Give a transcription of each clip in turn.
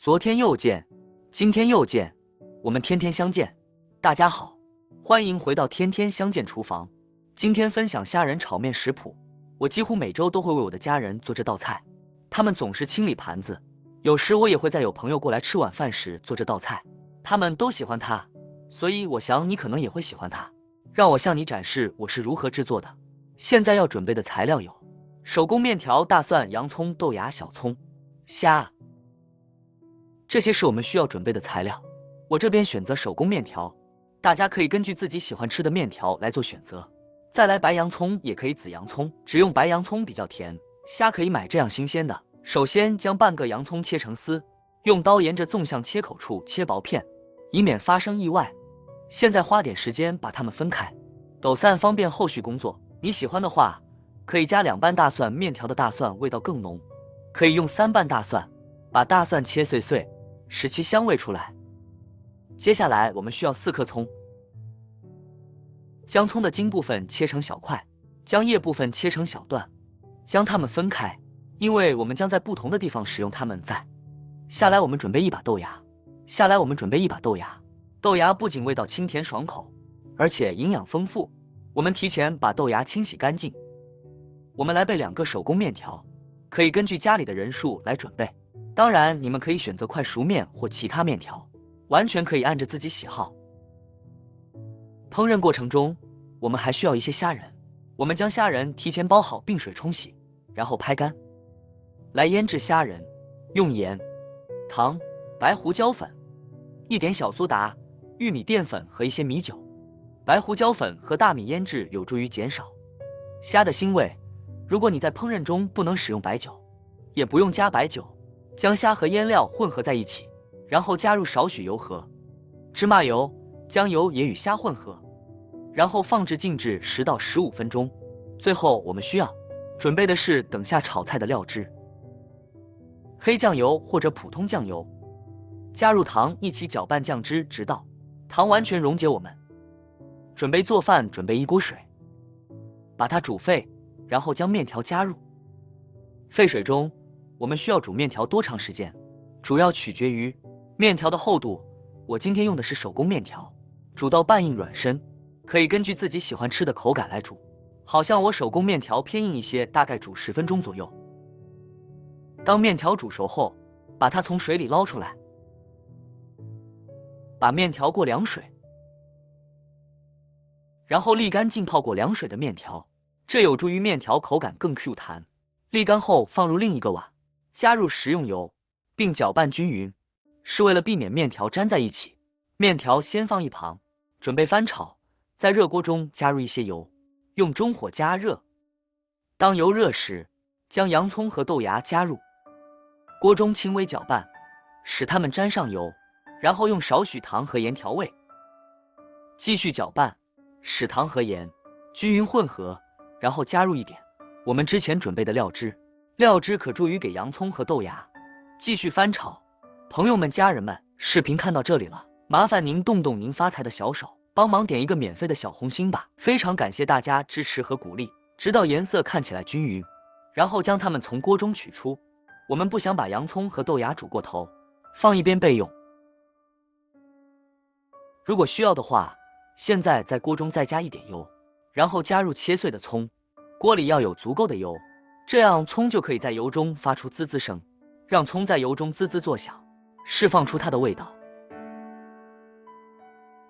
昨天又见，今天又见，我们天天相见。大家好，欢迎回到天天相见厨房。今天分享虾仁炒面食谱。我几乎每周都会为我的家人做这道菜，他们总是清理盘子，有时我也会在有朋友过来吃晚饭时做这道菜，他们都喜欢它，所以我想你可能也会喜欢它。让我向你展示我是如何制作的。现在要准备的材料有：手工面条、大蒜、洋葱、豆芽、小葱、虾。这些是我们需要准备的材料。我这边选择手工面条，大家可以根据自己喜欢吃的面条来做选择。再来白洋葱也可以紫洋葱，只用白洋葱比较甜。虾可以买这样新鲜的。首先将半个洋葱切成丝，用刀沿着纵向切口处切薄片，以免发生意外。现在花点时间把它们分开，抖散方便后续工作。你喜欢的话，可以加2瓣大蒜，面条的大蒜味道更浓。可以用3瓣大蒜，把大蒜切碎碎，使其香味出来。接下来我们需要4颗葱，将葱的茎部分切成小块，将叶部分切成小段，将它们分开，因为我们将在不同的地方使用它们。下来我们准备一把豆芽，豆芽不仅味道清甜爽口，而且营养丰富。我们提前把豆芽清洗干净。我们来备2个手工面条，可以根据家里的人数来准备。当然，你们可以选择快熟面或其他面条，完全可以按着自己喜好。烹饪过程中，我们还需要一些虾仁。我们将虾仁提前包好并水冲洗，然后拍干。来腌制虾仁，用盐、糖、白胡椒粉、一点小苏打、玉米淀粉和一些米酒。白胡椒粉和大米腌制有助于减少虾的腥味。如果你在烹饪中不能使用白酒，也不用加白酒。将虾和腌料混合在一起，然后加入少许油和芝麻油，将油也与虾混合，然后放置静置10到15分钟。最后我们需要准备的是等下炒菜的料汁：黑酱油或者普通酱油，加入糖一起搅拌酱汁，直到糖完全溶解。我们准备做饭，准备1锅水，把它煮沸，然后将面条加入。沸水中，我们需要煮面条多长时间，主要取决于面条的厚度。我今天用的是手工面条，煮到半硬软身，可以根据自己喜欢吃的口感来煮。好像我手工面条偏硬一些，大概煮10分钟左右。当面条煮熟后，把它从水里捞出来，把面条过凉水，然后沥干浸泡过凉水的面条，这有助于面条口感更 Q 弹。沥干后放入另一个碗，加入食用油，并搅拌均匀，是为了避免面条粘在一起。面条先放一旁，准备翻炒。在热锅中加入一些油，用中火加热。当油热时，将洋葱和豆芽加入，锅中轻微搅拌，使它们沾上油，然后用少许糖和盐调味。继续搅拌，使糖和盐均匀混合，然后加入一点我们之前准备的料汁。料汁可助于给洋葱和豆芽继续翻炒。朋友们、家人们，视频看到这里了，麻烦您动动您发财的小手，帮忙点一个免费的小红心吧。非常感谢大家支持和鼓励，直到颜色看起来均匀，然后将它们从锅中取出。我们不想把洋葱和豆芽煮过头，放一边备用。如果需要的话，现在在锅中再加一点油，然后加入切碎的葱。锅里要有足够的油，这样葱就可以在油中发出滋滋声，让葱在油中滋滋作响，释放出它的味道。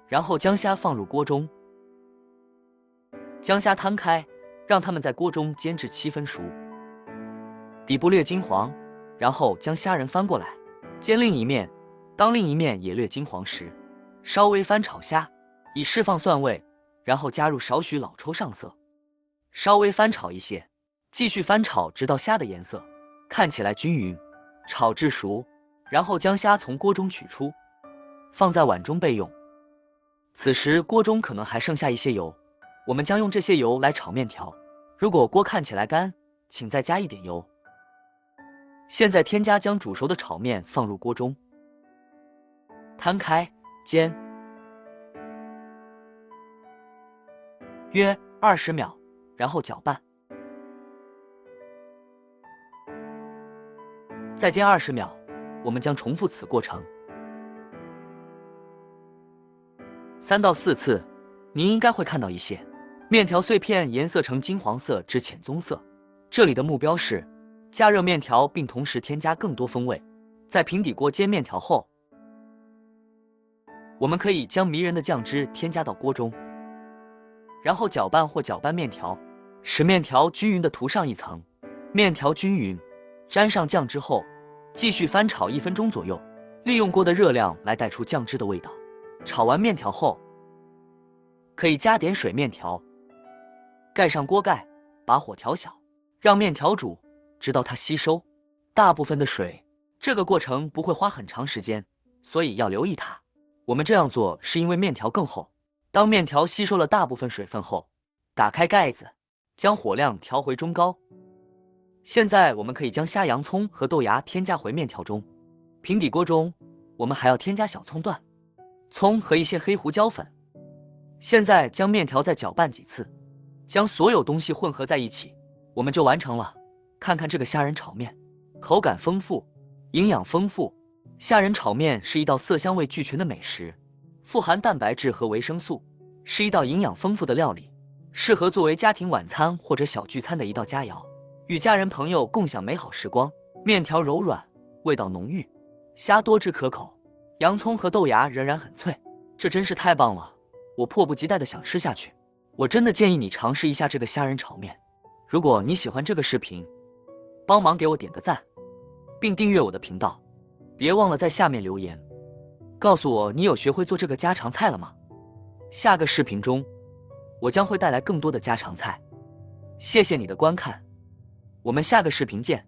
然后将虾放入锅中，将虾摊开，让它们在锅中煎至7分熟，底部略金黄，然后将虾仁翻过来，煎另一面。当另一面也略金黄时，稍微翻炒虾，以释放蒜味，然后加入少许老抽上色，稍微翻炒一些，继续翻炒直到虾的颜色看起来均匀，炒至熟，然后将虾从锅中取出，放在碗中备用。此时锅中可能还剩下一些油，我们将用这些油来炒面条。如果锅看起来干，请再加一点油。现在添加将煮熟的炒面放入锅中，摊开煎约20秒，然后搅拌，再煎20秒。我们将重复此过程3到4次，您应该会看到一些面条碎片颜色呈金黄色至浅棕色。这里的目标是加热面条，并同时添加更多风味。在平底锅煎面条后，我们可以将迷人的酱汁添加到锅中，然后搅拌面条，使面条均匀地涂上一层。面条均匀沾上酱汁后，继续翻炒1分钟左右，利用锅的热量来带出酱汁的味道。炒完面条后，可以加点水面条，盖上锅盖，把火调小，让面条煮，直到它吸收大部分的水。这个过程不会花很长时间，所以要留意它。我们这样做是因为面条更厚。当面条吸收了大部分水分后，打开盖子，将火量调回中高。现在我们可以将虾、洋葱和豆芽添加回面条中。平底锅中，我们还要添加小葱段、葱和一些黑胡椒粉。现在将面条再搅拌几次，将所有东西混合在一起，我们就完成了。看看这个虾仁炒面，口感丰富，营养丰富。虾仁炒面是一道色香味俱全的美食，富含蛋白质和维生素，是一道营养丰富的料理，适合作为家庭晚餐或者小聚餐的一道佳肴，与家人朋友共享美好时光。面条柔软，味道浓郁，虾多汁可口，洋葱和豆芽仍然很脆，这真是太棒了！我迫不及待地想吃下去。我真的建议你尝试一下这个虾仁炒面。如果你喜欢这个视频，帮忙给我点个赞，并订阅我的频道。别忘了在下面留言，告诉我你有学会做这个家常菜了吗？下个视频中，我将会带来更多的家常菜。谢谢你的观看，我们下个视频见。